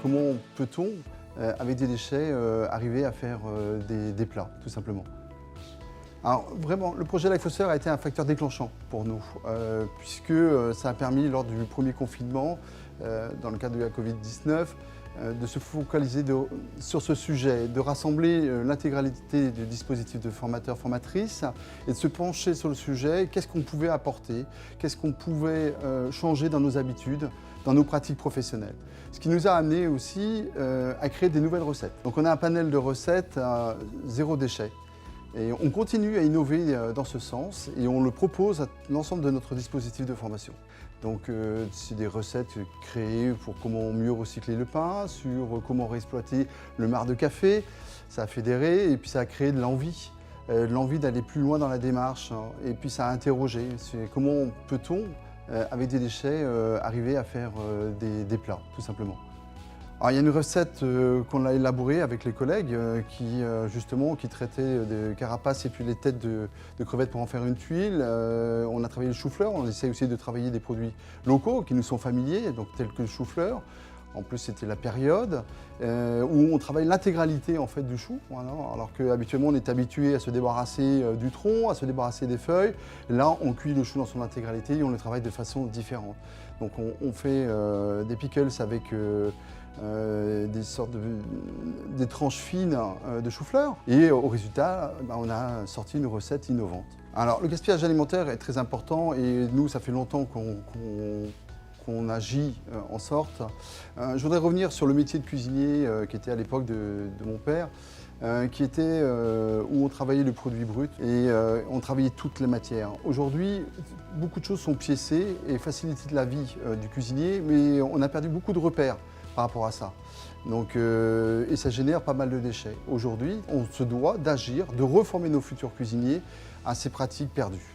comment peut-on, avec des déchets, arriver à faire des plats, tout simplement. Alors vraiment, le projet Life Foster a été un facteur déclenchant pour nous, puisque ça a permis lors du premier confinement, dans le cadre de la Covid-19, de se focaliser sur ce sujet, de rassembler l'intégralité du dispositif de formateurs, formatrices, et de se pencher sur le sujet, qu'est-ce qu'on pouvait apporter, qu'est-ce qu'on pouvait changer dans nos habitudes, dans nos pratiques professionnelles. Ce qui nous a amené aussi à créer des nouvelles recettes. Donc on a un panel de recettes à zéro déchet. Et on continue à innover dans ce sens et on le propose à l'ensemble de notre dispositif de formation. Donc c'est des recettes créées pour comment mieux recycler le pain, sur comment réexploiter le marc de café. Ça a fédéré et puis ça a créé de l'envie d'aller plus loin dans la démarche. Et puis ça a interrogé, c'est comment peut-on, avec des déchets, arriver à faire des plats, tout simplement. Alors, il y a une recette qu'on a élaborée avec les collègues qui traitait des carapaces et puis les têtes de crevettes pour en faire une tuile. On a travaillé le chou-fleur, on essaie aussi de travailler des produits locaux qui nous sont familiers, donc tels que le chou-fleur. En plus, c'était la période où on travaille l'intégralité en fait, du chou, voilà, alors qu'habituellement on est habitué à se débarrasser du tronc, à se débarrasser des feuilles. Là, on cuit le chou dans son intégralité et on le travaille de façon différente. Donc on fait des pickles avec des tranches fines de chou-fleur et au résultat, on a sorti une recette innovante. Alors le gaspillage alimentaire est très important et nous, ça fait longtemps qu'on agit en sorte. Je voudrais revenir sur le métier de cuisinier qui était à l'époque de mon père, qui était où on travaillait le produit brut et on travaillait toutes les matières. Aujourd'hui, beaucoup de choses sont piécées et facilitent la vie du cuisinier, mais on a perdu beaucoup de repères par rapport à ça. Donc, et ça génère pas mal de déchets. Aujourd'hui, on se doit d'agir, de reformer nos futurs cuisiniers à ces pratiques perdues.